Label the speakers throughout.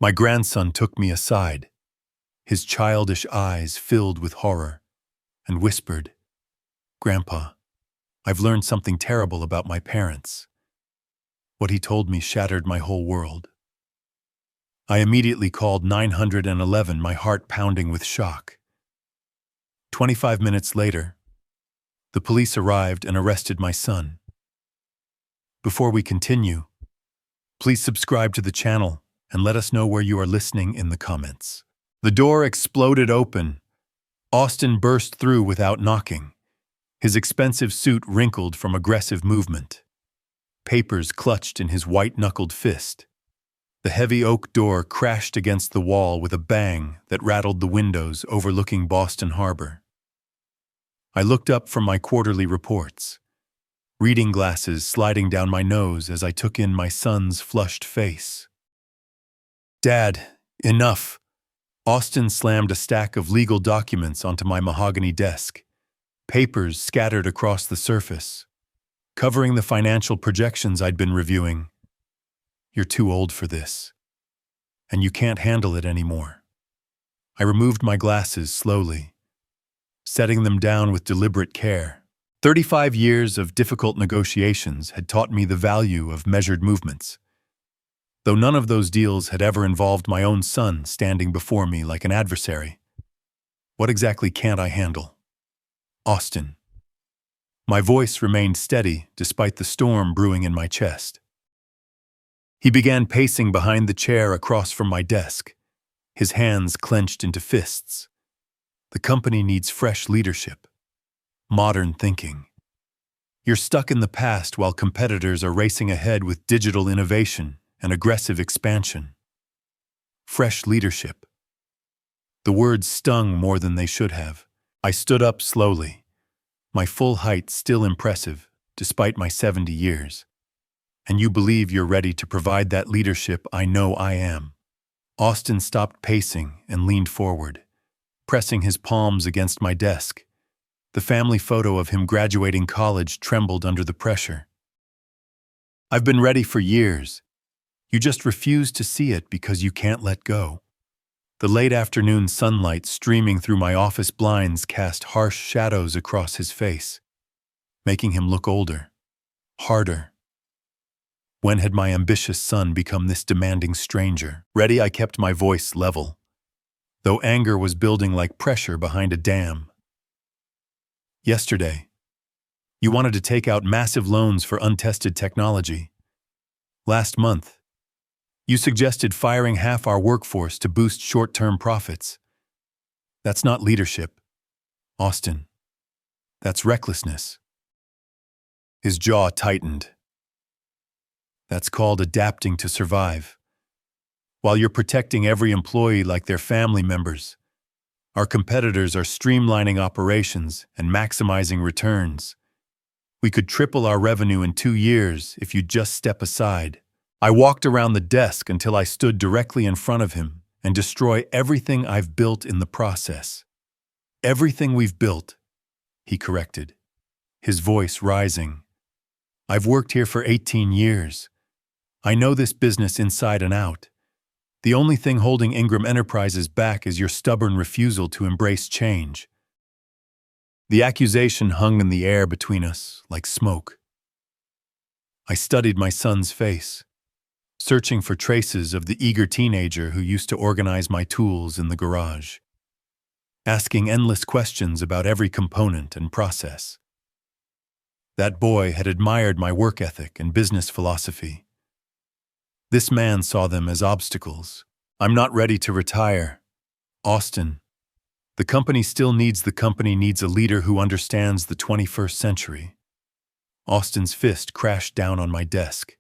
Speaker 1: My grandson took me aside, his childish eyes filled with horror, and whispered, "Grandpa, I've learned something terrible about my parents." What he told me shattered my whole world. I immediately called 911, my heart pounding with shock. 25 minutes later, the police arrived and arrested my son. Before we continue, please subscribe to the channel and let us know where you are listening in the comments. The door exploded open. Austin burst through without knocking, his expensive suit wrinkled from aggressive movement. Papers clutched in his white-knuckled fist. The heavy oak door crashed against the wall with a bang that rattled the windows overlooking Boston Harbor. I looked up from my quarterly reports, reading glasses sliding down my nose as I took in my son's flushed face. "Dad, enough!" Austin slammed a stack of legal documents onto my mahogany desk, papers scattered across the surface, covering the financial projections I'd been reviewing. "You're too old for this, and you can't handle it anymore." I removed my glasses slowly, setting them down with deliberate care. 35 years of difficult negotiations had taught me the value of measured movements. Though none of those deals had ever involved my own son standing before me like an adversary. What exactly can't I handle? Austin. My voice remained steady despite the storm brewing in my chest. He began pacing behind the chair across from my desk, his hands clenched into fists. "The company needs fresh leadership, modern thinking. You're stuck in the past while competitors are racing ahead with digital innovation and aggressive expansion. Fresh leadership." The words stung more than they should have. I stood up slowly, my full height still impressive despite my 70 years. "And you believe you're ready to provide that leadership I know I am." Austin stopped pacing and leaned forward, pressing his palms against my desk. The family photo of him graduating college trembled under the pressure. "I've been ready for years. You just refuse to see it because you can't let go." The late afternoon sunlight streaming through my office blinds cast harsh shadows across his face, making him look older, harder. When had my ambitious son become this demanding stranger? Ready, I kept my voice level, though anger was building like pressure behind a dam. "Yesterday, you wanted to take out massive loans for untested technology. Last month, you suggested firing half our workforce to boost short-term profits. That's not leadership, Austin. That's recklessness." His jaw tightened. "That's called adapting to survive. While you're protecting every employee like they're family members, our competitors are streamlining operations and maximizing returns. We could triple our revenue in 2 years if you'd just step aside." I walked around the desk until I stood directly in front of him and destroy everything I've built in the process. "Everything we've built," he corrected, his voice rising. "I've worked here for 18 years. I know this business inside and out. The only thing holding Ingram Enterprises back is your stubborn refusal to embrace change." The accusation hung in the air between us like smoke. I studied my son's face, searching for traces of the eager teenager who used to organize my tools in the garage, asking endless questions about every component and process. That boy had admired my work ethic and business philosophy. This man saw them as obstacles. "I'm not ready to retire, Austin. The company still needs a leader who understands the 21st century." Austin's fist crashed down on my desk,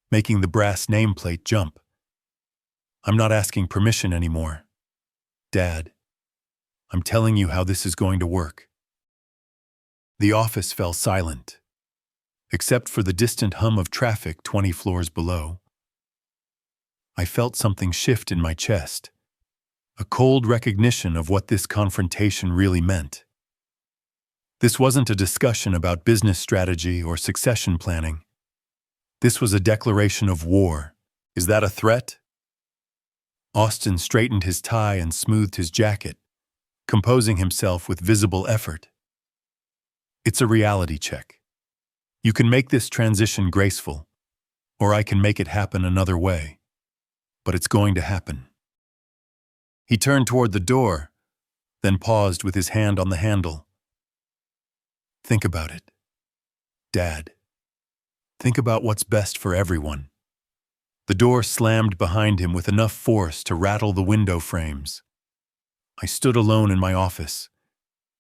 Speaker 1: making the brass nameplate jump. "I'm not asking permission anymore, Dad. I'm telling you how this is going to work." The office fell silent, except for the distant hum of traffic 20 floors below. I felt something shift in my chest, a cold recognition of what this confrontation really meant. This wasn't a discussion about business strategy or succession planning. This was a declaration of war. Is that a threat? Austin straightened his tie and smoothed his jacket, composing himself with visible effort. It's a reality check. You can make this transition graceful, or I can make it happen another way. But it's going to happen. He turned toward the door, then paused with his hand on the handle. Think about it, Dad. Think about what's best for everyone. The door slammed behind him with enough force to rattle the window frames. I stood alone in my office,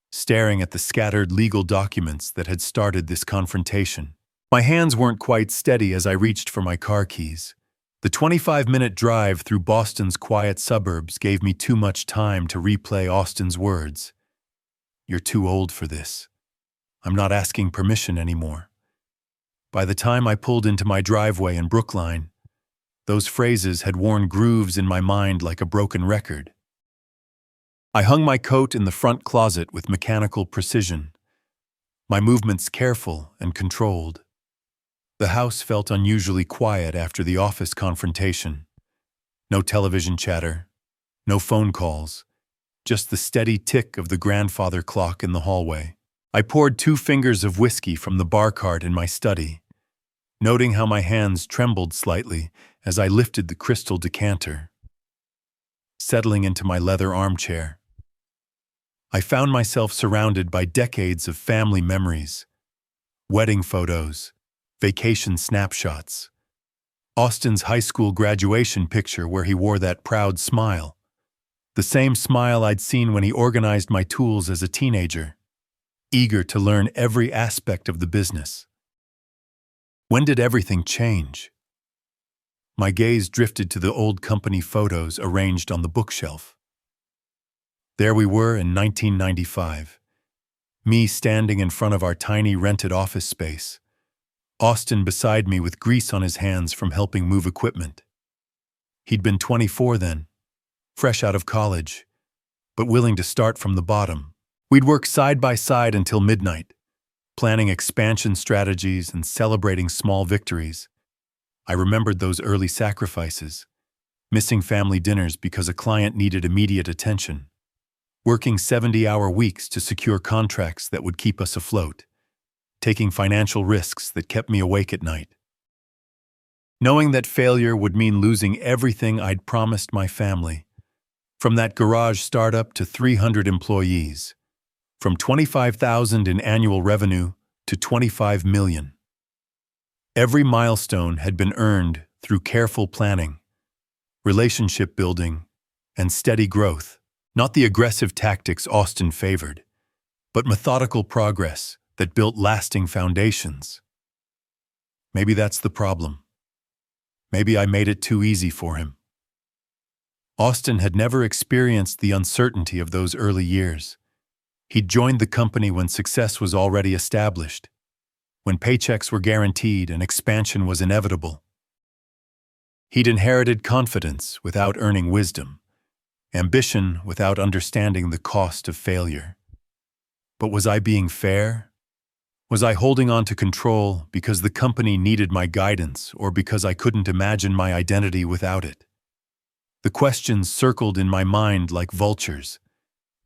Speaker 1: staring at the scattered legal documents that had started this confrontation. My hands weren't quite steady as I reached for my car keys. The 25-minute drive through Boston's quiet suburbs gave me too much time to replay Austin's words. You're too old for this. I'm not asking permission anymore. By the time I pulled into my driveway in Brookline, those phrases had worn grooves in my mind like a broken record. I hung my coat in the front closet with mechanical precision, my movements careful and controlled. The house felt unusually quiet after the office confrontation. No television chatter, no phone calls, just the steady tick of the grandfather clock in the hallway. I poured 2 fingers of whiskey from the bar cart in my study, noting how my hands trembled slightly as I lifted the crystal decanter. Settling into my leather armchair, I found myself surrounded by decades of family memories, wedding photos, vacation snapshots, Austin's high school graduation picture where he wore that proud smile, the same smile I'd seen when he organized my tools as a teenager, eager to learn every aspect of the business. When did everything change? My gaze drifted to the old company photos arranged on the bookshelf. There we were in 1995, me standing in front of our tiny rented office space, Austin beside me with grease on his hands from helping move equipment. He'd been 24 then, fresh out of college, but willing to start from the bottom. We'd work side by side until midnight, planning expansion strategies and celebrating small victories. I remembered those early sacrifices, missing family dinners because a client needed immediate attention, working 70-hour weeks to secure contracts that would keep us afloat, taking financial risks that kept me awake at night. Knowing that failure would mean losing everything I'd promised my family, from that garage startup to 300 employees, from $25,000 in annual revenue to $25 million. Every milestone had been earned through careful planning, relationship building, and steady growth, not the aggressive tactics Austin favored, but methodical progress that built lasting foundations. Maybe that's the problem. Maybe I made it too easy for him. Austin had never experienced the uncertainty of those early years. He'd joined the company when success was already established, when paychecks were guaranteed and expansion was inevitable. He'd inherited confidence without earning wisdom, ambition without understanding the cost of failure. But was I being fair? Was I holding on to control because the company needed my guidance or because I couldn't imagine my identity without it? The questions circled in my mind like vultures,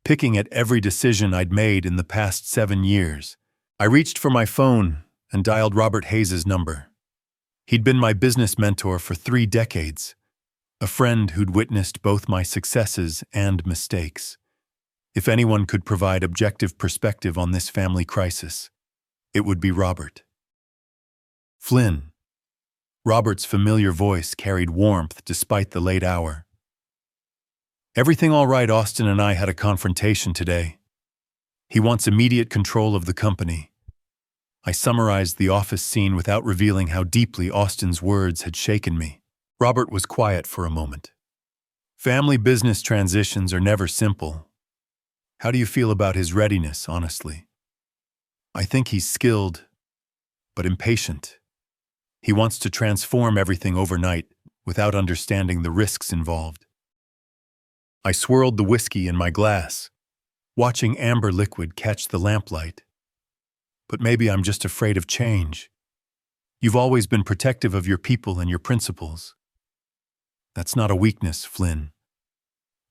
Speaker 1: picking at every decision I'd made in the past 7 years. I reached for my phone and dialed Robert Hayes' number. He'd been my business mentor for 3 decades, a friend who'd witnessed both my successes and mistakes. If anyone could provide objective perspective on this family crisis, it would be Robert. Flynn. Robert's familiar voice carried warmth despite the late hour. Everything all right? Austin and I had a confrontation today. He wants immediate control of the company. I summarized the office scene without revealing how deeply Austin's words had shaken me. Robert was quiet for a moment. Family business transitions are never simple. How do you feel about his readiness, honestly? I think he's skilled, but impatient. He wants to transform everything overnight without understanding the risks involved. I swirled the whiskey in my glass, watching amber liquid catch the lamplight. But maybe I'm just afraid of change. You've always been protective of your people and your principles. That's not a weakness, Flynn.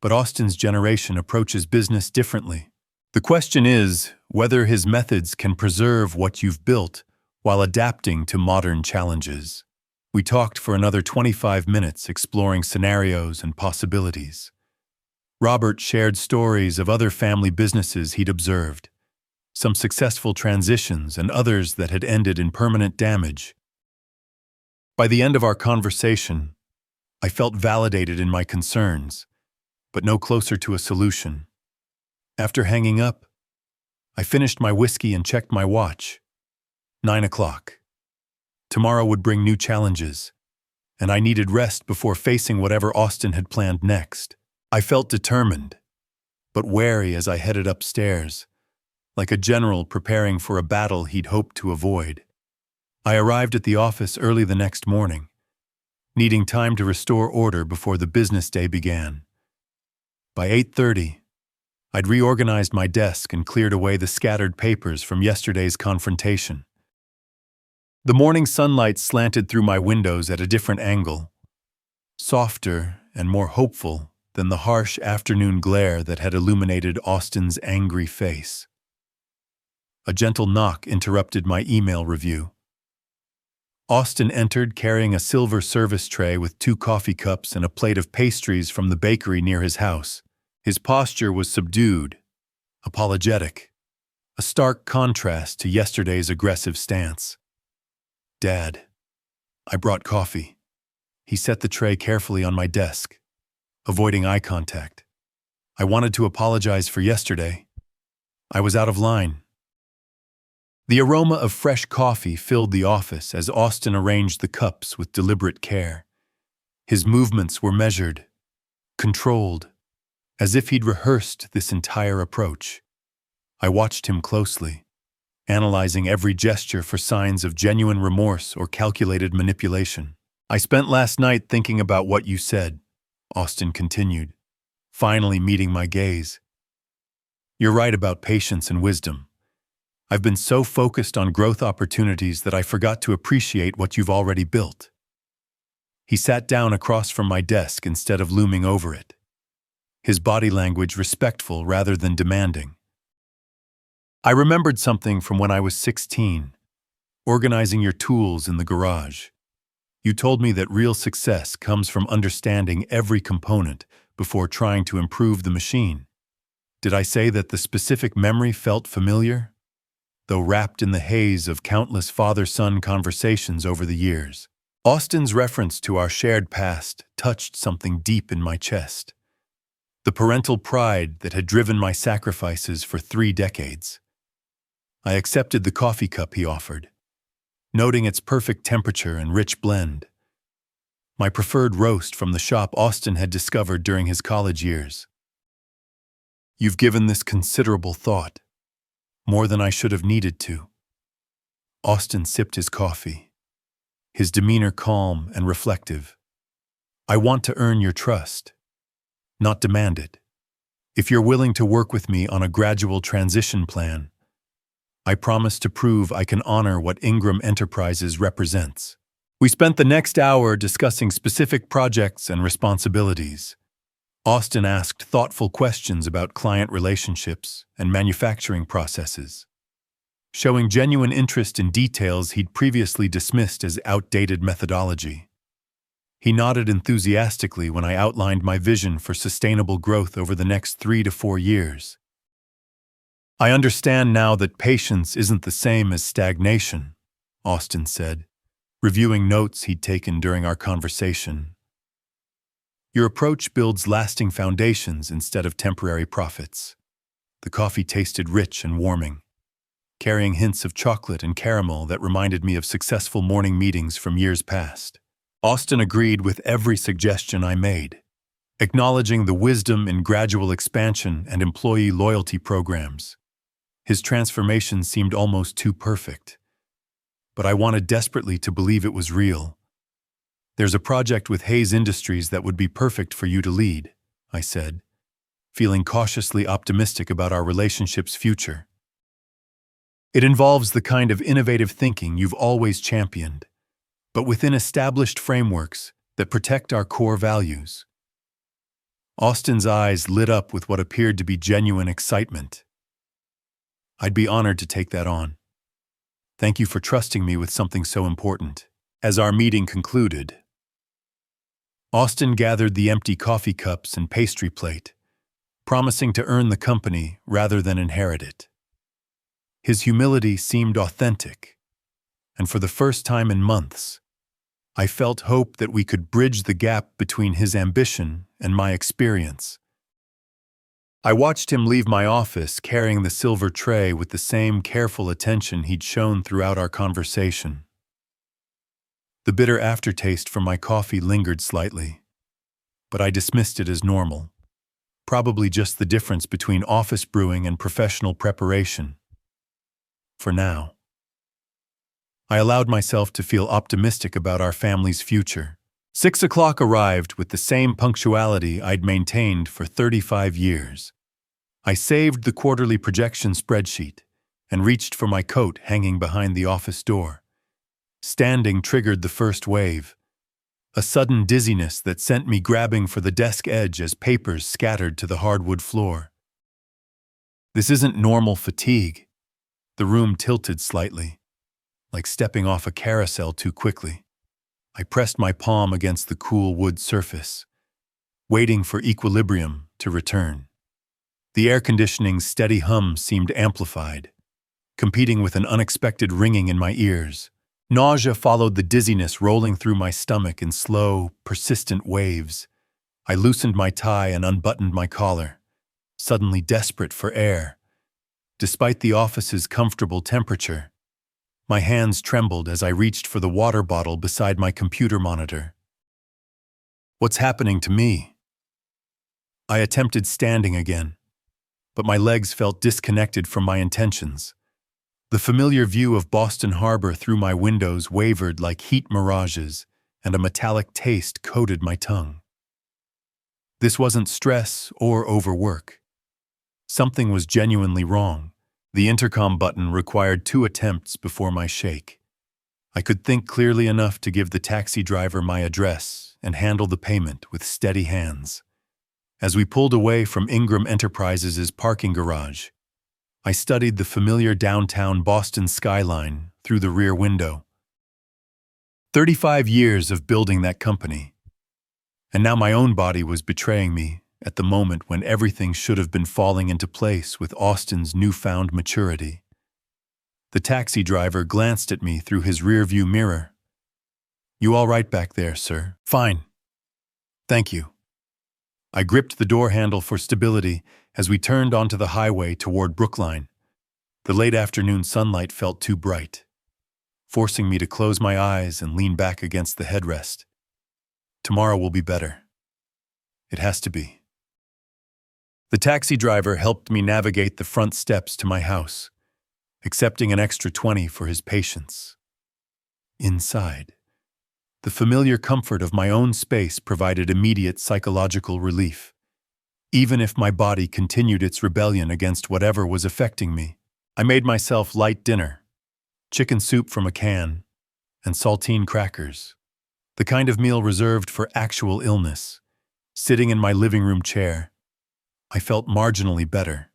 Speaker 1: but Austin's generation approaches business differently. The question is whether his methods can preserve what you've built while adapting to modern challenges. We talked for another 25 minutes exploring scenarios and possibilities. Robert shared stories of other family businesses he'd observed, some successful transitions and others that had ended in permanent damage. By the end of our conversation, I felt validated in my concerns, but no closer to a solution. After hanging up, I finished my whiskey and checked my watch. 9 o'clock. Tomorrow would bring new challenges, and I needed rest before facing whatever Austin had planned next. I felt determined, but wary as I headed upstairs, like a general preparing for a battle he'd hoped to avoid. I arrived at the office early the next morning, needing time to restore order before the business day began. By 8:30, I'd reorganized my desk and cleared away the scattered papers from yesterday's confrontation. The morning sunlight slanted through my windows at a different angle, softer and more hopeful than the harsh afternoon glare that had illuminated Austin's angry face. A gentle knock interrupted my email review. Austin entered carrying a silver service tray with 2 coffee cups and a plate of pastries from the bakery near his house. His posture was subdued, apologetic, a stark contrast to yesterday's aggressive stance. "Dad, I brought coffee." He set the tray carefully on my desk, avoiding eye contact. "I wanted to apologize for yesterday. I was out of line." The aroma of fresh coffee filled the office as Austin arranged the cups with deliberate care. His movements were measured, controlled, as if he'd rehearsed this entire approach. I watched him closely, analyzing every gesture for signs of genuine remorse or calculated manipulation. "I spent last night thinking about what you said," Austin continued, finally meeting my gaze. "You're right about patience and wisdom. I've been so focused on growth opportunities that I forgot to appreciate what you've already built." He sat down across from my desk instead of looming over it, his body language respectful rather than demanding. "I remembered something from when I was 16, organizing your tools in the garage. You told me that real success comes from understanding every component before trying to improve the machine. Did I say that the specific memory felt familiar, though wrapped in the haze of countless father-son conversations over the years? Austin's reference to our shared past touched something deep in my chest. The parental pride that had driven my sacrifices for 3 decades. I accepted the coffee cup he offered, noting its perfect temperature and rich blend. My preferred roast from the shop Austin had discovered during his college years. "You've given this considerable thought, more than I should have needed to." Austin sipped his coffee, his demeanor calm and reflective. "I want to earn your trust, not demand it. If you're willing to work with me on a gradual transition plan, I promise to prove I can honor what Ingram Enterprises represents." We spent the next hour discussing specific projects and responsibilities. Austin asked thoughtful questions about client relationships and manufacturing processes, showing genuine interest in details he'd previously dismissed as outdated methodology. He nodded enthusiastically when I outlined my vision for sustainable growth over the next 3 to 4 years. "I understand now that patience isn't the same as stagnation," Austin said, reviewing notes he'd taken during our conversation. "Your approach builds lasting foundations instead of temporary profits." The coffee tasted rich and warming, carrying hints of chocolate and caramel that reminded me of successful morning meetings from years past. Austin agreed with every suggestion I made, acknowledging the wisdom in gradual expansion and employee loyalty programs. His transformation seemed almost too perfect, but I wanted desperately to believe it was real. "There's a project with Hayes Industries that would be perfect for you to lead," I said, feeling cautiously optimistic about our relationship's future. "It involves the kind of innovative thinking you've always championed, but within established frameworks that protect our core values." Austin's eyes lit up with what appeared to be genuine excitement. I'd be honored to take that on. Thank you for trusting me with something so important. As our meeting concluded, Austin gathered the empty coffee cups and pastry plate, promising to earn the company rather than inherit it. His humility seemed authentic, and for the first time in months, I felt hope that we could bridge the gap between his ambition and my experience. I watched him leave my office carrying the silver tray with the same careful attention he'd shown throughout our conversation. The bitter aftertaste from my coffee lingered slightly, but I dismissed it as normal, probably just the difference between office brewing and professional preparation. For now, I allowed myself to feel optimistic about our family's future. 6 o'clock arrived with the same punctuality I'd maintained for 35 years. I saved the quarterly projection spreadsheet and reached for my coat hanging behind the office door. Standing triggered the first wave, a sudden dizziness that sent me grabbing for the desk edge as papers scattered to the hardwood floor. This isn't normal fatigue. The room tilted slightly, like stepping off a carousel too quickly. I pressed my palm against the cool wood surface, waiting for equilibrium to return. The air conditioning's steady hum seemed amplified, competing with an unexpected ringing in my ears. Nausea followed the dizziness rolling through my stomach in slow, persistent waves. I loosened my tie and unbuttoned my collar, suddenly desperate for air. Despite the office's comfortable temperature, my hands trembled as I reached for the water bottle beside my computer monitor. What's happening to me? I attempted standing again, but my legs felt disconnected from my intentions. The familiar view of Boston Harbor through my windows wavered like heat mirages, and a metallic taste coated my tongue. This wasn't stress or overwork. Something was genuinely wrong. The intercom button required 2 attempts before my shake. I could think clearly enough to give the taxi driver my address and handle the payment with steady hands. As we pulled away from Ingram Enterprises' parking garage, I studied the familiar downtown Boston skyline through the rear window. 35 years of building that company, and now my own body was betraying me at the moment when everything should have been falling into place with Austin's newfound maturity. The taxi driver glanced at me through his rearview mirror. "You all right back there, sir?" "Fine. Thank you." I gripped the door handle for stability as we turned onto the highway toward Brookline. The late afternoon sunlight felt too bright, forcing me to close my eyes and lean back against the headrest. Tomorrow will be better. It has to be. The taxi driver helped me navigate the front steps to my house, accepting an extra 20 for his patience. Inside, the familiar comfort of my own space provided immediate psychological relief, even if my body continued its rebellion against whatever was affecting me. I made myself light dinner, chicken soup from a can, and saltine crackers, the kind of meal reserved for actual illness. Sitting in my living room chair, I felt marginally better.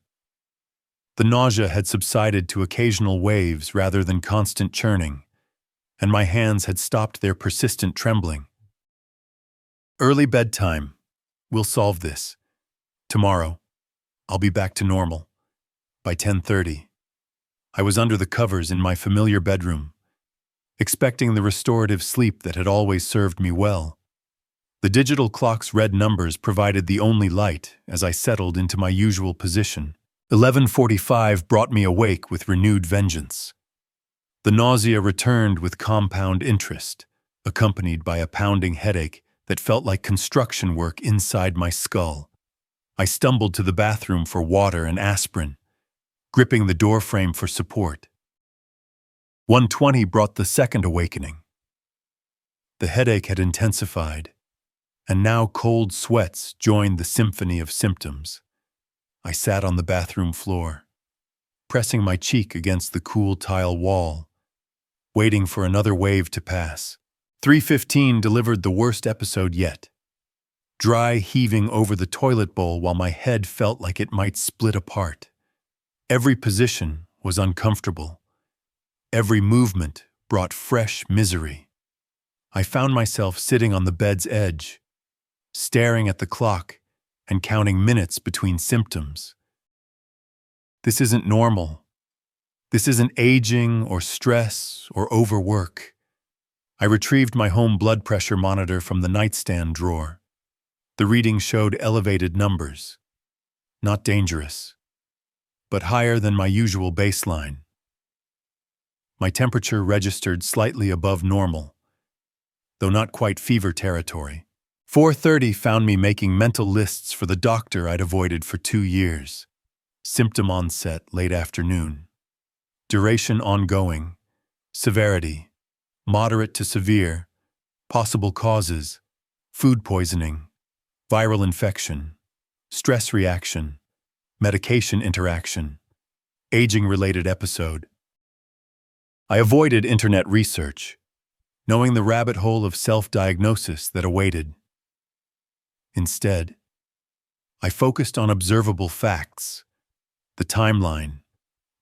Speaker 1: The nausea had subsided to occasional waves rather than constant churning, and my hands had stopped their persistent trembling. Early bedtime. We'll solve this. Tomorrow, I'll be back to normal. By 10:30, I was under the covers in my familiar bedroom, expecting the restorative sleep that had always served me well. The digital clock's red numbers provided the only light as I settled into my usual position. 11:45 brought me awake with renewed vengeance. The nausea returned with compound interest, accompanied by a pounding headache that felt like construction work inside my skull. I stumbled to the bathroom for water and aspirin, gripping the doorframe for support. 1:20 brought the second awakening. The headache had intensified, and now cold sweats joined the symphony of symptoms. I sat on the bathroom floor, pressing my cheek against the cool tile wall, waiting for another wave to pass. 3:15 delivered the worst episode yet. dry heaving over the toilet bowl while my head felt like it might split apart. Every position was uncomfortable. Every movement brought fresh misery. I found myself sitting on the bed's edge, staring at the clock and counting minutes between symptoms. This isn't normal. This isn't aging or stress or overwork. I retrieved my home blood pressure monitor from the nightstand drawer. The reading showed elevated numbers. Not dangerous, but higher than my usual baseline. My temperature registered slightly above normal, though not quite fever territory. 4:30 found me making mental lists for the doctor I'd avoided for 2 years. Symptom onset late afternoon. Duration ongoing. Severity moderate to severe. Possible causes: food poisoning, viral infection, stress reaction, medication interaction, aging-related episode. I avoided internet research, knowing the rabbit hole of self-diagnosis that awaited. Instead, I focused on observable facts, the timeline,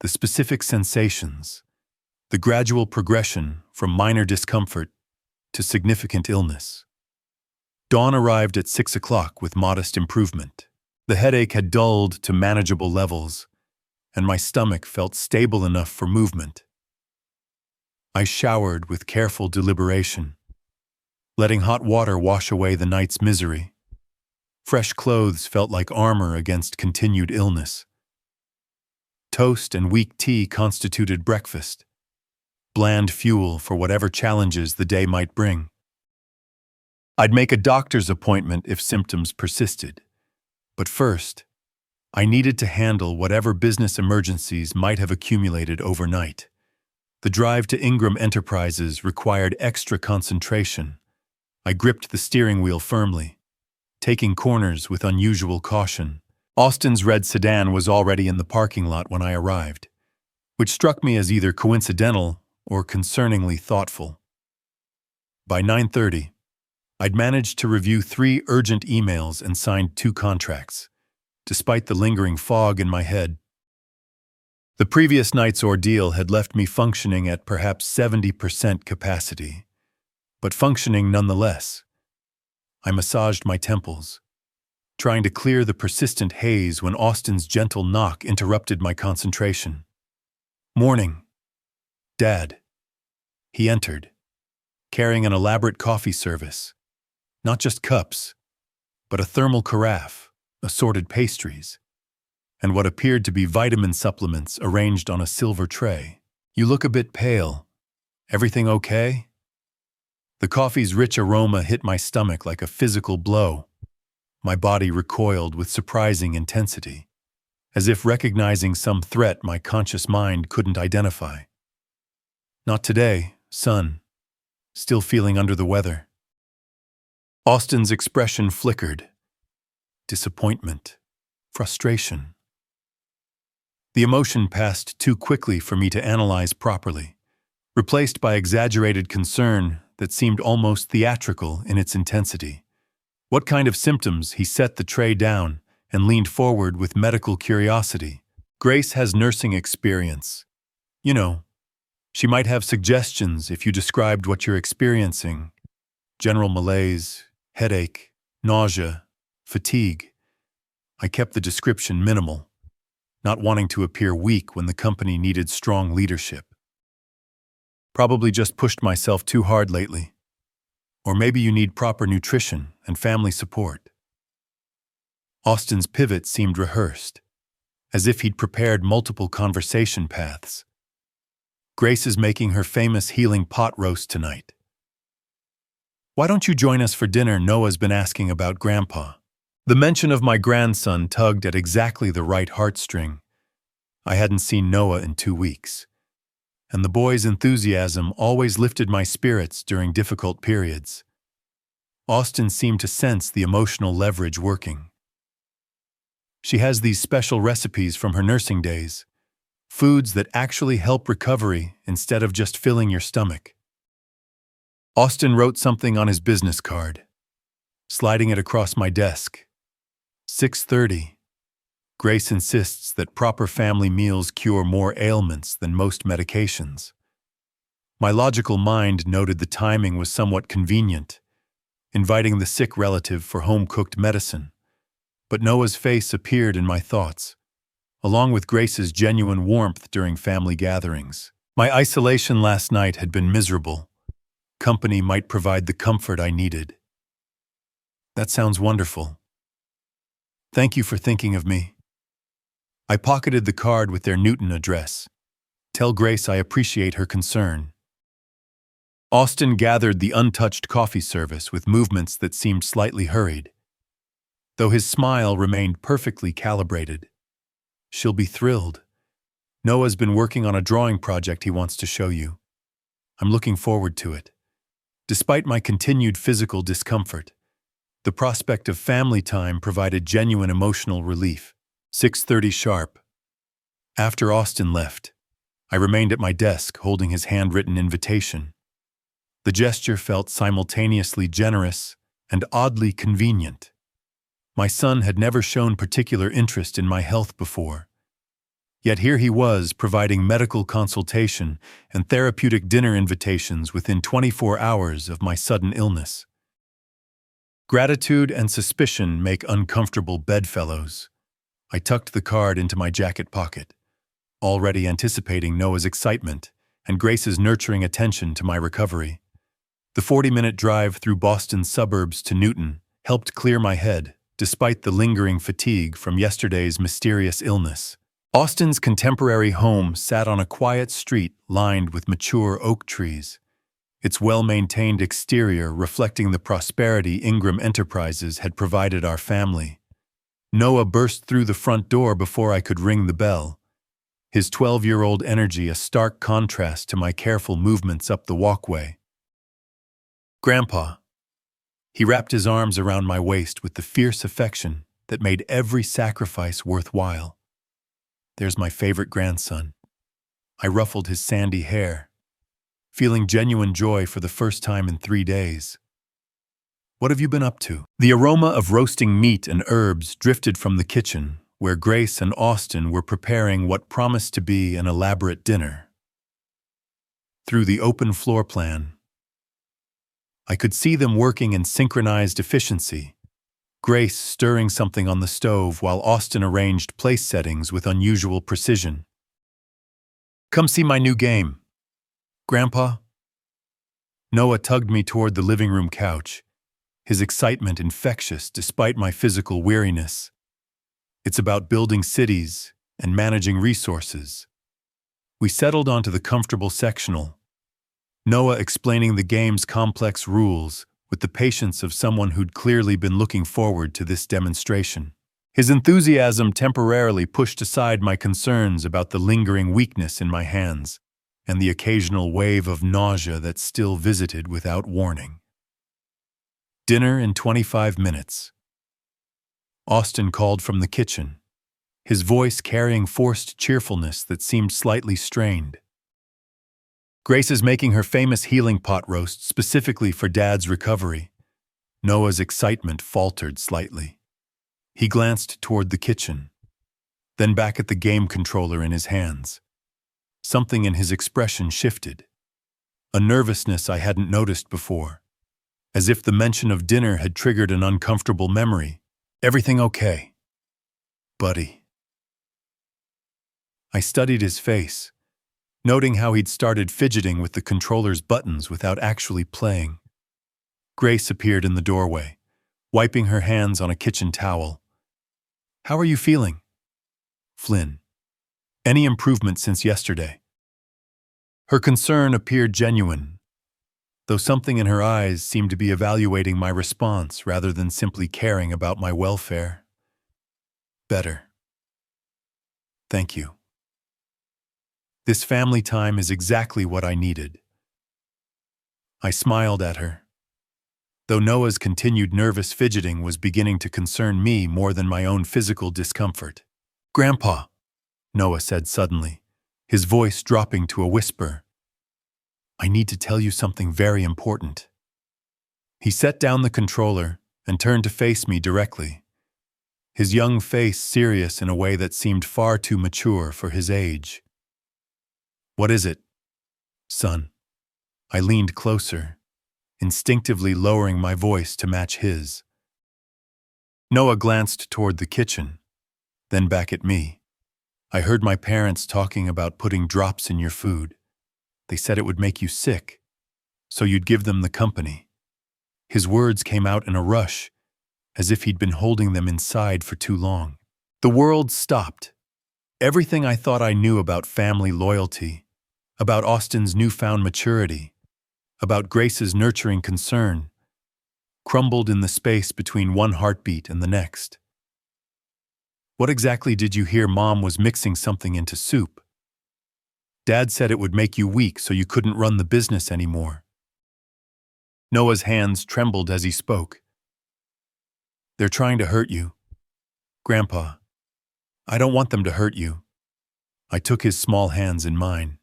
Speaker 1: the specific sensations, the gradual progression from minor discomfort to significant illness. Dawn arrived at 6 o'clock with modest improvement. The headache had dulled to manageable levels, and my stomach felt stable enough for movement. I showered with careful deliberation, letting hot water wash away the night's misery. Fresh clothes felt like armor against continued illness. Toast and weak tea constituted breakfast, bland fuel for whatever challenges the day might bring. I'd make a doctor's appointment if symptoms persisted, but first, I needed to handle whatever business emergencies might have accumulated overnight. The drive to Ingram Enterprises required extra concentration. I gripped the steering wheel firmly, taking corners with unusual caution. Austin's red sedan was already in the parking lot when I arrived, which struck me as either coincidental or concerningly thoughtful. By 9:30, I'd managed to review 3 urgent emails and signed 2 contracts, despite the lingering fog in my head. The previous night's ordeal had left me functioning at perhaps 70% capacity, but functioning nonetheless. I massaged my temples, trying to clear the persistent haze when Austin's gentle knock interrupted my concentration. "Morning, Dad." He entered, carrying an elaborate coffee service. Not just cups, but a thermal carafe, assorted pastries, and what appeared to be vitamin supplements arranged on a silver tray. "You look a bit pale. Everything okay?" The coffee's rich aroma hit my stomach like a physical blow. My body recoiled with surprising intensity, as if recognizing some threat my conscious mind couldn't identify. "Not today, son. Still feeling under the weather." Austin's expression flickered. Disappointment, frustration. The emotion passed too quickly for me to analyze properly, replaced by exaggerated concern that seemed almost theatrical in its intensity. What kind of symptoms? He set the tray down and leaned forward with medical curiosity. "Grace has nursing experience. You know, she might have suggestions if you described what you're experiencing. General malaise, headache, nausea, fatigue." I kept the description minimal, not wanting to appear weak when the company needed strong leadership. "Probably just pushed myself too hard lately. Or maybe you need proper nutrition and family support." Austin's pivot seemed rehearsed, as if he'd prepared multiple conversation paths. "Grace is making her famous healing pot roast tonight. Why don't you join us for dinner? Noah's been asking about Grandpa." The mention of my grandson tugged at exactly the right heartstring. I hadn't seen Noah in 2 weeks, and the boy's enthusiasm always lifted my spirits during difficult periods. Austin seemed to sense the emotional leverage working. "She has these special recipes from her nursing days, foods that actually help recovery instead of just filling your stomach." Austin wrote something on his business card. sliding it across my desk. 6:30. Grace insists that proper family meals cure more ailments than most medications. My logical mind noted the timing was somewhat convenient, inviting the sick relative for home-cooked medicine. But Noah's face appeared in my thoughts, along with Grace's genuine warmth during family gatherings. My isolation last night had been miserable. Company might provide the comfort I needed. That sounds wonderful. Thank you for thinking of me. I pocketed the card with their Newton address. Tell Grace I appreciate her concern. Austin gathered the untouched coffee service with movements that seemed slightly hurried, though his smile remained perfectly calibrated. She'll be thrilled. Noah's been working on a drawing project he wants to show you. I'm looking forward to it. Despite my continued physical discomfort, the prospect of family time provided genuine emotional relief. 6:30 sharp. After Austin left, I remained at my desk holding his handwritten invitation. The gesture felt simultaneously generous and oddly convenient. My son had never shown particular interest in my health before. Yet here he was providing medical consultation and therapeutic dinner invitations within 24 hours of my sudden illness. Gratitude and suspicion make uncomfortable bedfellows. I tucked the card into my jacket pocket, already anticipating Noah's excitement and Grace's nurturing attention to my recovery. The 40-minute drive through Boston's suburbs to Newton helped clear my head, despite the lingering fatigue from yesterday's mysterious illness. Austin's contemporary home sat on a quiet street lined with mature oak trees, its well-maintained exterior reflecting the prosperity Ingram Enterprises had provided our family. Noah burst through the front door before I could ring the bell, his 12-year-old energy a stark contrast to my careful movements up the walkway. Grandpa. He wrapped his arms around my waist with the fierce affection that made every sacrifice worthwhile. There's my favorite grandson. I ruffled his sandy hair, feeling genuine joy for the first time in 3 days. What have you been up to? The aroma of roasting meat and herbs drifted from the kitchen, where Grace and Austin were preparing what promised to be an elaborate dinner. Through the open floor plan, I could see them working in synchronized efficiency, Grace stirring something on the stove while Austin arranged place settings with unusual precision. Come see my new game, Grandpa. Noah tugged me toward the living room couch, his excitement infectious despite my physical weariness. It's about building cities and managing resources. We settled onto the comfortable sectional, Noah explaining the game's complex rules with the patience of someone who'd clearly been looking forward to this demonstration. His enthusiasm temporarily pushed aside my concerns about the lingering weakness in my hands and the occasional wave of nausea that still visited without warning. Dinner in 25 minutes. Austin called from the kitchen, his voice carrying forced cheerfulness that seemed slightly strained. Grace is making her famous healing pot roast specifically for Dad's recovery. Noah's excitement faltered slightly. He glanced toward the kitchen, then back at the game controller in his hands. Something in his expression shifted, a nervousness I hadn't noticed before, as if the mention of dinner had triggered an uncomfortable memory. Everything okay, buddy? I studied his face, noting how he'd started fidgeting with the controller's buttons without actually playing. Grace appeared in the doorway, wiping her hands on a kitchen towel. How are you feeling? Flynn. Any improvement since yesterday? Her concern appeared genuine, though something in her eyes seemed to be evaluating my response rather than simply caring about my welfare. Better. Thank you. This family time is exactly what I needed. I smiled at her, though Noah's continued nervous fidgeting was beginning to concern me more than my own physical discomfort. Grandpa, Noah said suddenly, his voice dropping to a whisper. I need to tell you something very important. He set down the controller and turned to face me directly, his young face serious in a way that seemed far too mature for his age. "What is it, son?" I leaned closer, instinctively lowering my voice to match his. Noah glanced toward the kitchen, then back at me. "I heard my parents talking about putting drops in your food. They said it would make you sick, so you'd give them the company." His words came out in a rush, as if he'd been holding them inside for too long. The world stopped. Everything I thought I knew about family loyalty, about Austin's newfound maturity, about Grace's nurturing concern, crumbled in the space between one heartbeat and the next. "What exactly did you hear Mom was mixing something into soup? Dad said it would make you weak so you couldn't run the business anymore." Noah's hands trembled as he spoke. "They're trying to hurt you, Grandpa. I don't want them to hurt you." I took his small hands in mine,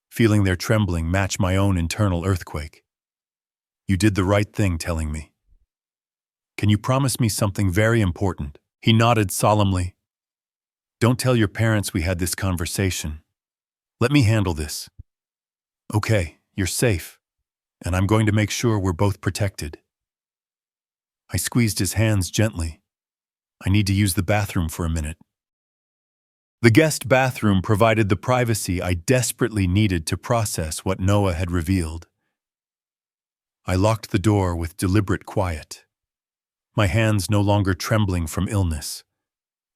Speaker 1: feeling their trembling match my own internal earthquake. "You did the right thing telling me. Can you promise me something very important?" He nodded solemnly. "Don't tell your parents we had this conversation. Let me handle this. Okay, you're safe, and I'm going to make sure we're both protected." I squeezed his hands gently. "I need to use the bathroom for a minute." The guest bathroom provided the privacy I desperately needed to process what Noah had revealed. I locked the door with deliberate quiet, my hands no longer trembling from illness,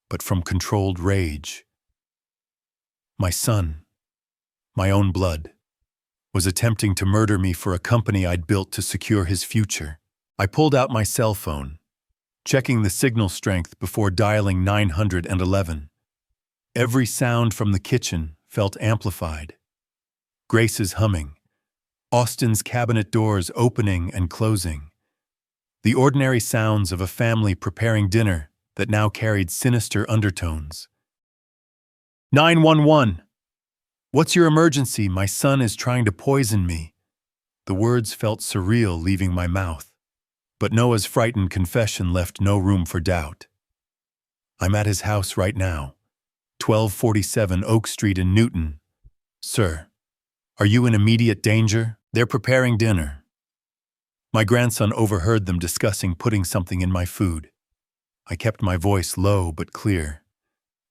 Speaker 1: but from controlled rage. My son, my own blood, was attempting to murder me for a company I'd built to secure his future. I pulled out my cell phone, checking the signal strength before dialing 911. Every sound from the kitchen felt amplified. Grace's humming, Austin's cabinet doors opening and closing, the ordinary sounds of a family preparing dinner that now carried sinister undertones. 911! "What's your emergency? My son is trying to poison me." The words felt surreal leaving my mouth, but Noah's frightened confession left no room for doubt. "I'm at his house right now, 1247 Oak Street in Newton. Sir, are you in immediate danger? They're preparing dinner." My grandson overheard them discussing putting something in my food. I kept my voice low but clear,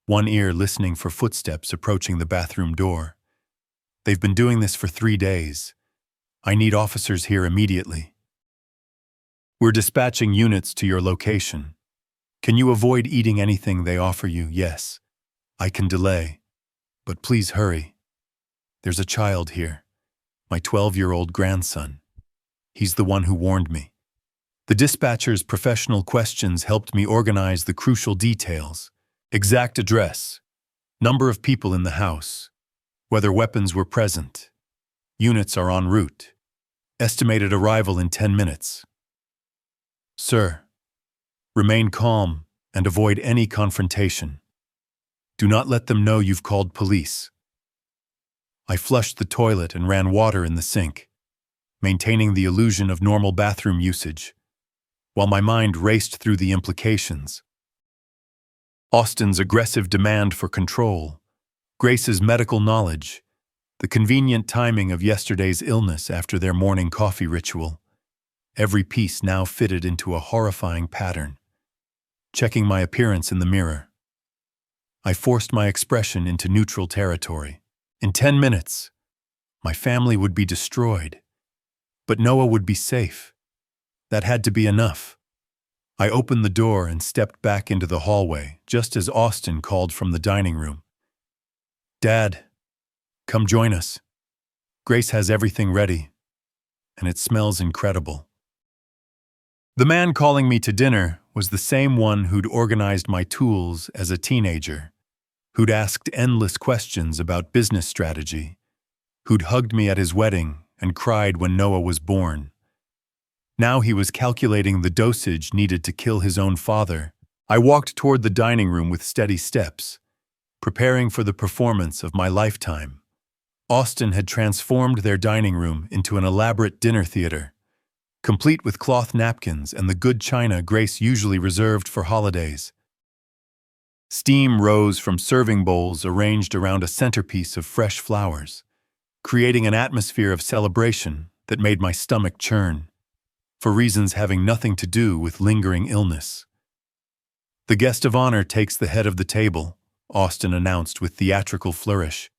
Speaker 1: one ear listening for footsteps approaching the bathroom door. "They've been doing this for 3 days. I need officers here immediately. We're dispatching units to your location. Can you avoid eating anything they offer you? Yes, I can delay, but please hurry. There's a child here, my 12-year-old grandson. He's the one who warned me." The dispatcher's professional questions helped me organize the crucial details: exact address, number of people in the house, whether weapons were present. Units are en route. Estimated arrival in 10 minutes. Sir, remain calm and avoid any confrontation. Do not let them know you've called police. I flushed the toilet and ran water in the sink, maintaining the illusion of normal bathroom usage, while my mind raced through the implications. Austin's aggressive demand for control, Grace's medical knowledge, the convenient timing of yesterday's illness after their morning coffee ritual. Every piece now fitted into a horrifying pattern. Checking my appearance in the mirror, I forced my expression into neutral territory. In 10 minutes, my family would be destroyed, but Noah would be safe. That had to be enough. I opened the door and stepped back into the hallway just as Austin called from the dining room. Dad, come join us. Grace has everything ready, and it smells incredible. The man calling me to dinner was the same one who'd organized my tools as a teenager, who'd asked endless questions about business strategy, who'd hugged me at his wedding and cried when Noah was born. Now he was calculating the dosage needed to kill his own father. I walked toward the dining room with steady steps, preparing for the performance of my lifetime. Austin had transformed their dining room into an elaborate dinner theater, complete with cloth napkins and the good china Grace usually reserved for holidays. Steam rose from serving bowls arranged around a centerpiece of fresh flowers, creating an atmosphere of celebration that made my stomach churn, for reasons having nothing to do with lingering illness. "The guest of honor takes the head of the table," Austin announced with theatrical flourish,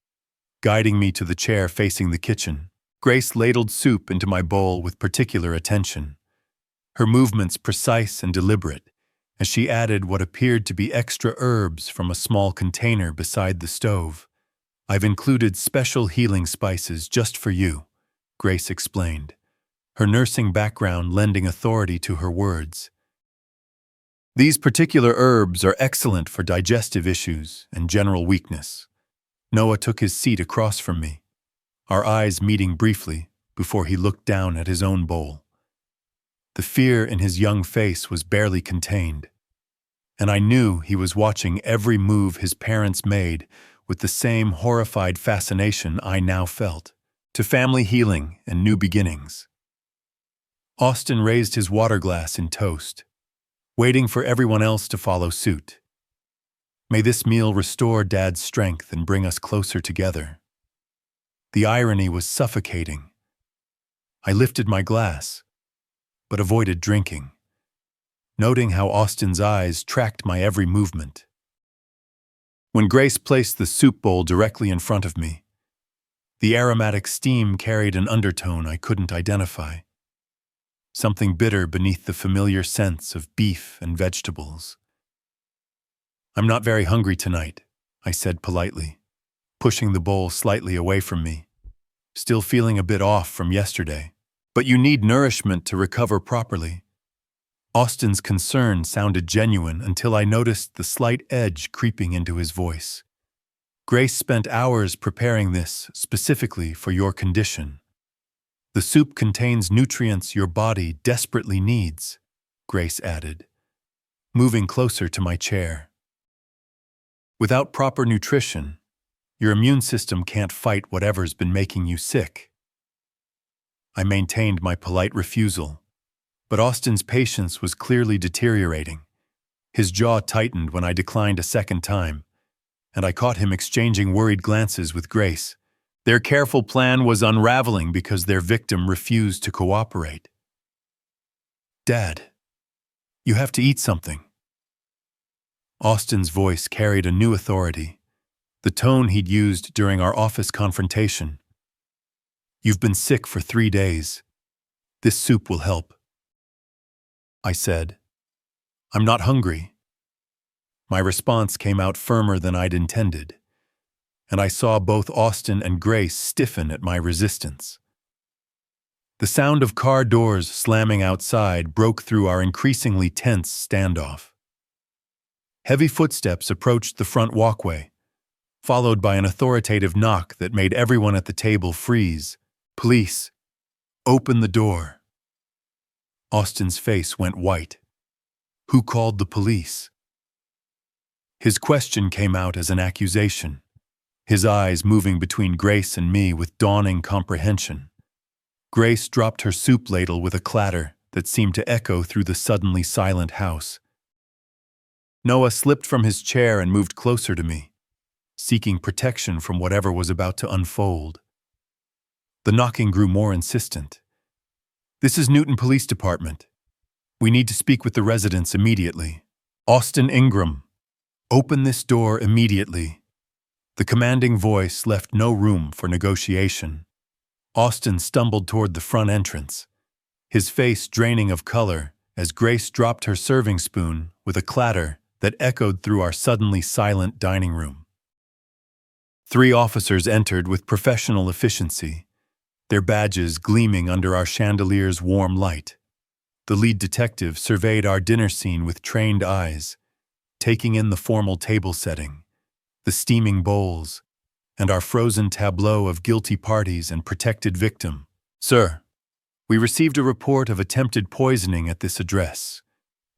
Speaker 1: guiding me to the chair facing the kitchen. Grace ladled soup into my bowl with particular attention, her movements precise and deliberate, as she added what appeared to be extra herbs from a small container beside the stove. "I've included special healing spices just for you," Grace explained, her nursing background lending authority to her words. "These particular herbs are excellent for digestive issues and general weakness." Noah took his seat across from me, our eyes meeting briefly before he looked down at his own bowl. The fear in his young face was barely contained, and I knew he was watching every move his parents made with the same horrified fascination I now felt. "To family healing and new beginnings." Austin raised his water glass in toast, waiting for everyone else to follow suit. "May this meal restore Dad's strength and bring us closer together." The irony was suffocating. I lifted my glass, but avoided drinking, noting how Austin's eyes tracked my every movement. When Grace placed the soup bowl directly in front of me, the aromatic steam carried an undertone I couldn't identify, something bitter beneath the familiar scents of beef and vegetables. "I'm not very hungry tonight," I said politely, pushing the bowl slightly away from me, still feeling a bit off from yesterday. "But you need nourishment to recover properly." Austin's concern sounded genuine until I noticed the slight edge creeping into his voice. "Grace spent hours preparing this specifically for your condition. The soup contains nutrients your body desperately needs," Grace added, moving closer to my chair. "Without proper nutrition, your immune system can't fight whatever's been making you sick." I maintained my polite refusal, but Austin's patience was clearly deteriorating. His jaw tightened when I declined a second time, and I caught him exchanging worried glances with Grace. Their careful plan was unraveling because their victim refused to cooperate. "Dad, you have to eat something." Austin's voice carried a new authority, the tone he'd used during our office confrontation. "You've been sick for 3 days. This soup will help." I said, "I'm not hungry." My response came out firmer than I'd intended, and I saw both Austin and Grace stiffen at my resistance. The sound of car doors slamming outside broke through our increasingly tense standoff. Heavy footsteps approached the front walkway, followed by an authoritative knock that made everyone at the table freeze. "Police, open the door." Austin's face went white. "Who called the police?" His question came out as an accusation, his eyes moving between Grace and me with dawning comprehension. Grace dropped her soup ladle with a clatter that seemed to echo through the suddenly silent house. Noah slipped from his chair and moved closer to me, seeking protection from whatever was about to unfold. The knocking grew more insistent. "This is Newton Police Department. We need to speak with the residents immediately. Austin Ingram, open this door immediately." The commanding voice left no room for negotiation. Austin stumbled toward the front entrance, his face draining of color as Grace dropped her serving spoon with a clatter that echoed through our suddenly silent dining room. 3 officers entered with professional efficiency, their badges gleaming under our chandelier's warm light. The lead detective surveyed our dinner scene with trained eyes, taking in the formal table setting, the steaming bowls, and our frozen tableau of guilty parties and protected victim. "Sir, we received a report of attempted poisoning at this address."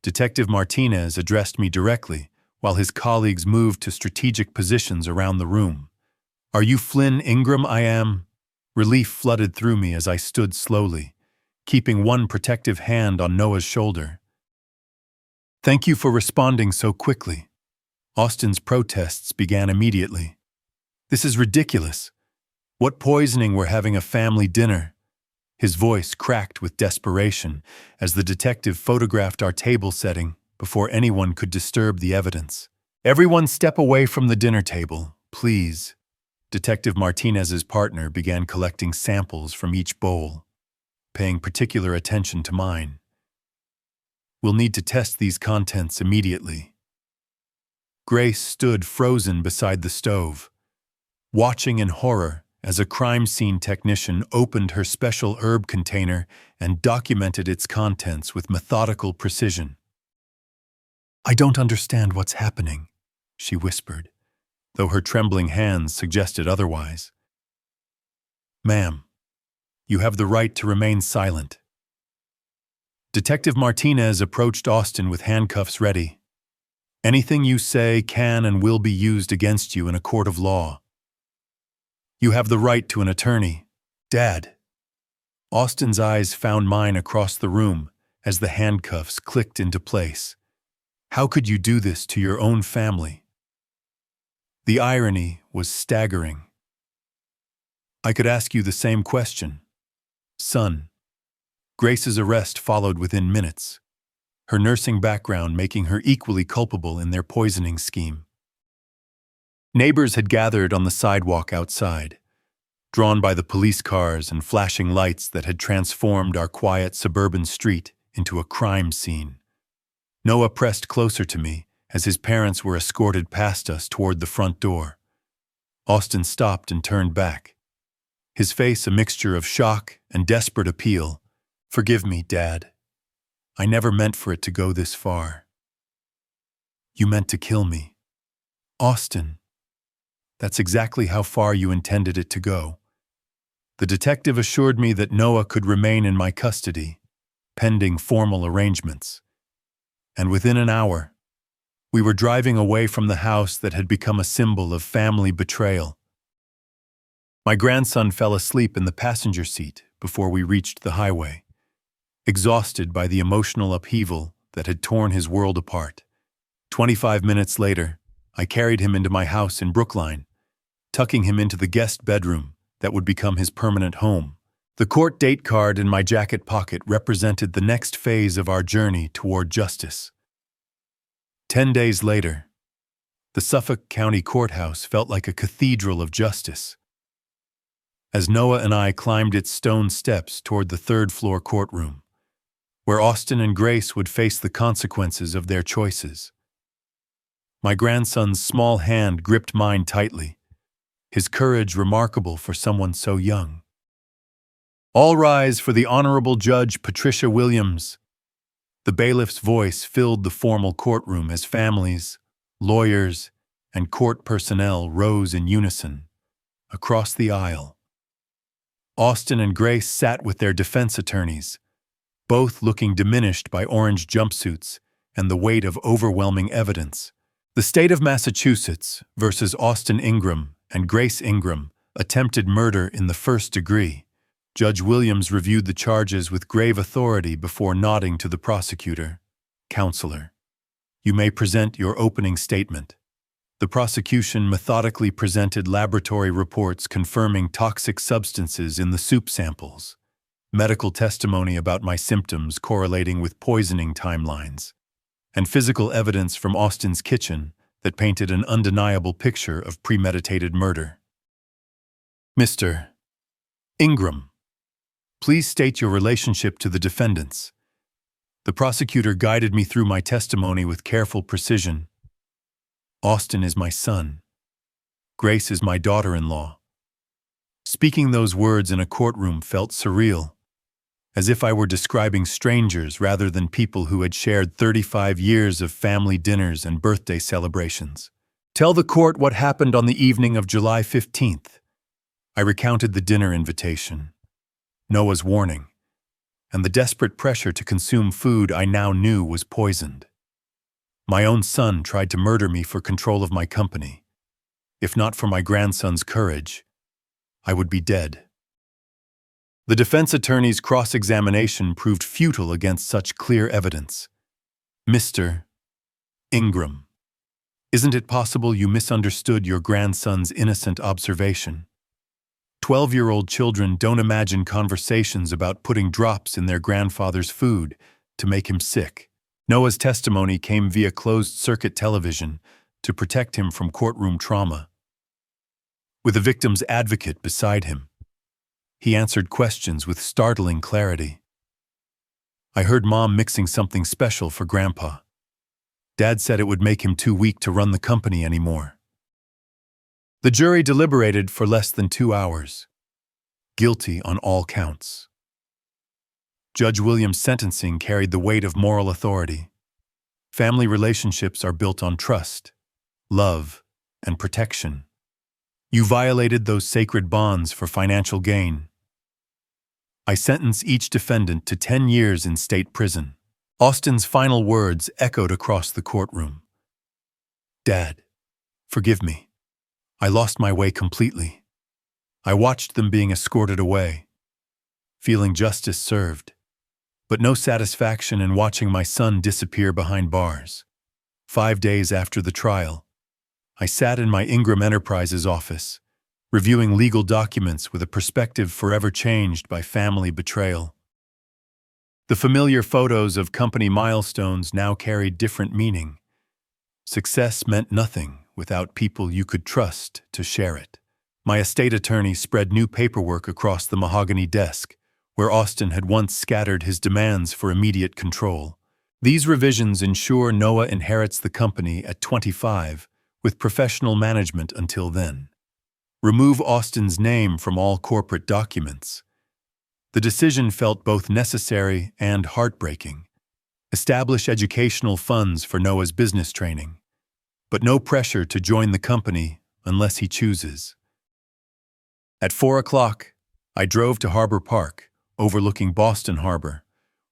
Speaker 1: Detective Martinez addressed me directly, while his colleagues moved to strategic positions around the room. "Are you Flynn Ingram?" "I am." Relief flooded through me as I stood slowly, keeping one protective hand on Noah's shoulder. "Thank you for responding so quickly." Austin's protests began immediately. "This is ridiculous. What poisoning? We're having a family dinner." His voice cracked with desperation as the detective photographed our table setting before anyone could disturb the evidence. "Everyone step away from the dinner table, please." Detective Martinez's partner began collecting samples from each bowl, paying particular attention to mine. "We'll need to test these contents immediately." Grace stood frozen beside the stove, watching in horror as a crime scene technician opened her special herb container and documented its contents with methodical precision. "I don't understand what's happening," she whispered, though her trembling hands suggested otherwise. "Ma'am, you have the right to remain silent." Detective Martinez approached Austin with handcuffs ready. "Anything you say can and will be used against you in a court of law. You have the right to an attorney." "Dad." Austin's eyes found mine across the room as the handcuffs clicked into place. "How could you do this to your own family?" The irony was staggering. "I could ask you the same question, son." Grace's arrest followed within minutes, her nursing background making her equally culpable in their poisoning scheme. Neighbors had gathered on the sidewalk outside, drawn by the police cars and flashing lights that had transformed our quiet suburban street into a crime scene. Noah pressed closer to me as his parents were escorted past us toward the front door. Austin stopped and turned back, his face a mixture of shock and desperate appeal. "Forgive me, Dad. I never meant for it to go this far." "You meant to kill me." "Austin, that's exactly how far you intended it to go." The detective assured me that Noah could remain in my custody, pending formal arrangements. And within an hour, we were driving away from the house that had become a symbol of family betrayal. My grandson fell asleep in the passenger seat before we reached the highway, exhausted by the emotional upheaval that had torn his world apart. 25 minutes later, I carried him into my house in Brookline, tucking him into the guest bedroom that would become his permanent home. The court date card in my jacket pocket represented the next phase of our journey toward justice. 10 days later, the Suffolk County Courthouse felt like a cathedral of justice. As Noah and I climbed its stone steps toward the third-floor courtroom, where Austin and Grace would face the consequences of their choices. My grandson's small hand gripped mine tightly, his courage remarkable for someone so young. "All rise for the Honorable Judge Patricia Williams." The bailiff's voice filled the formal courtroom as families, lawyers, and court personnel rose in unison, across the aisle. Austin and Grace sat with their defense attorneys, both looking diminished by orange jumpsuits and the weight of overwhelming evidence. The state of Massachusetts versus Austin Ingram and Grace Ingram, attempted murder in the first degree. Judge Williams reviewed the charges with grave authority before nodding to the prosecutor. "Counselor, you may present your opening statement." The prosecution methodically presented laboratory reports confirming toxic substances in the soup samples, medical testimony about my symptoms correlating with poisoning timelines, and physical evidence from Austin's kitchen that painted an undeniable picture of premeditated murder. "Mr. Ingram, please state your relationship to the defendants." The prosecutor guided me through my testimony with careful precision. "Austin is my son. Grace is my daughter-in-law." Speaking those words in a courtroom felt surreal, as if I were describing strangers rather than people who had shared 35 years of family dinners and birthday celebrations. "Tell the court what happened on the evening of July 15th. I recounted the dinner invitation, Noah's warning, and the desperate pressure to consume food I now knew was poisoned. My own son tried to murder me for control of my company. If not for my grandson's courage, I would be dead. The defense attorney's cross-examination proved futile against such clear evidence. Mr. Ingram, isn't it possible you misunderstood your grandson's innocent observation? 12-year-old children don't imagine conversations about putting drops in their grandfather's food to make him sick. Noah's testimony came via closed-circuit television to protect him from courtroom trauma. With the victim's advocate beside him, he answered questions with startling clarity. I heard Mom mixing something special for Grandpa. Dad said it would make him too weak to run the company anymore. The jury deliberated for less than 2 hours. Guilty on all counts. Judge Williams' sentencing carried the weight of moral authority. Family relationships are built on trust, love, and protection. You violated those sacred bonds for financial gain. I sentence each defendant to 10 years in state prison. Austin's final words echoed across the courtroom. Dad, forgive me. I lost my way completely. I watched them being escorted away, feeling justice served, but no satisfaction in watching my son disappear behind bars. 5 days after the trial, I sat in my Ingram Enterprises office, reviewing legal documents with a perspective forever changed by family betrayal. The familiar photos of company milestones now carried different meaning. Success meant nothing without people you could trust to share it. My estate attorney spread new paperwork across the mahogany desk, where Austin had once scattered his demands for immediate control. These revisions ensure Noah inherits the company at 25, with professional management until then. Remove Austin's name from all corporate documents. The decision felt both necessary and heartbreaking. Establish educational funds for Noah's business training, but no pressure to join the company unless he chooses. At 4 o'clock, I drove to Harbor Park, overlooking Boston Harbor,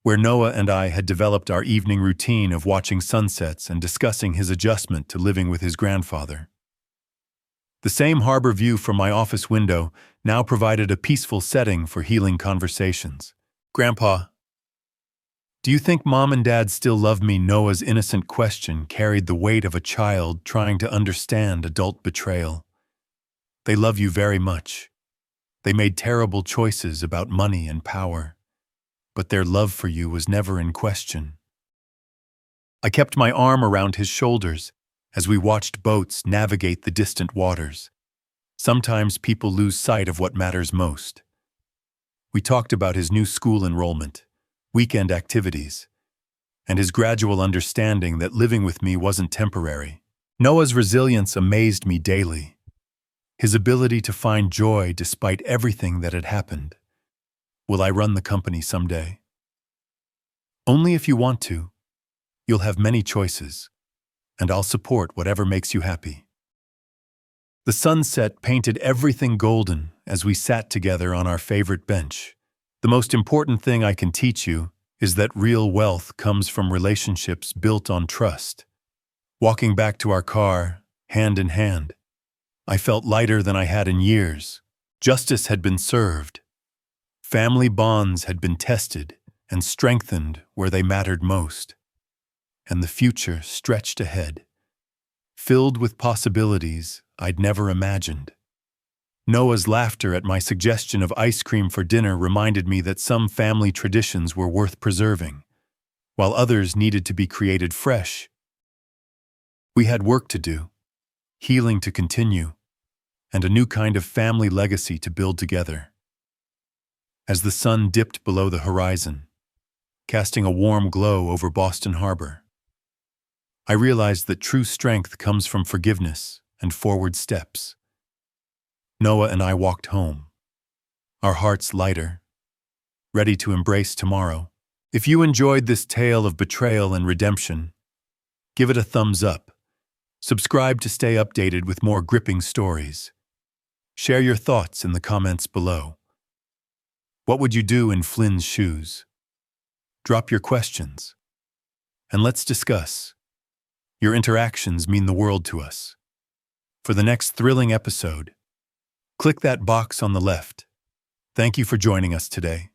Speaker 1: where Noah and I had developed our evening routine of watching sunsets and discussing his adjustment to living with his grandfather. The same harbor view from my office window now provided a peaceful setting for healing conversations. Grandpa, do you think Mom and Dad still love me? Noah's innocent question carried the weight of a child trying to understand adult betrayal. They love you very much. They made terrible choices about money and power, but their love for you was never in question. I kept my arm around his shoulders as we watched boats navigate the distant waters. Sometimes people lose sight of what matters most. We talked about his new school enrollment, weekend activities, and his gradual understanding that living with me wasn't temporary. Noah's resilience amazed me daily. His ability to find joy despite everything that had happened. Will I run the company someday? Only if you want to. You'll have many choices, and I'll support whatever makes you happy. The sunset painted everything golden as we sat together on our favorite bench. The most important thing I can teach you is that real wealth comes from relationships built on trust. Walking back to our car, hand in hand, I felt lighter than I had in years. Justice had been served. Family bonds had been tested and strengthened where they mattered most. And the future stretched ahead, filled with possibilities I'd never imagined. Noah's laughter at my suggestion of ice cream for dinner reminded me that some family traditions were worth preserving, while others needed to be created fresh. We had work to do, healing to continue, and a new kind of family legacy to build together. As the sun dipped below the horizon, casting a warm glow over Boston Harbor, I realized that true strength comes from forgiveness and forward steps. Noah and I walked home, our hearts lighter, ready to embrace tomorrow. If you enjoyed this tale of betrayal and redemption, give it a thumbs up. Subscribe to stay updated with more gripping stories. Share your thoughts in the comments below. What would you do in Flynn's shoes? Drop your questions, and let's discuss. Your interactions mean the world to us. For the next thrilling episode, click that box on the left. Thank you for joining us today.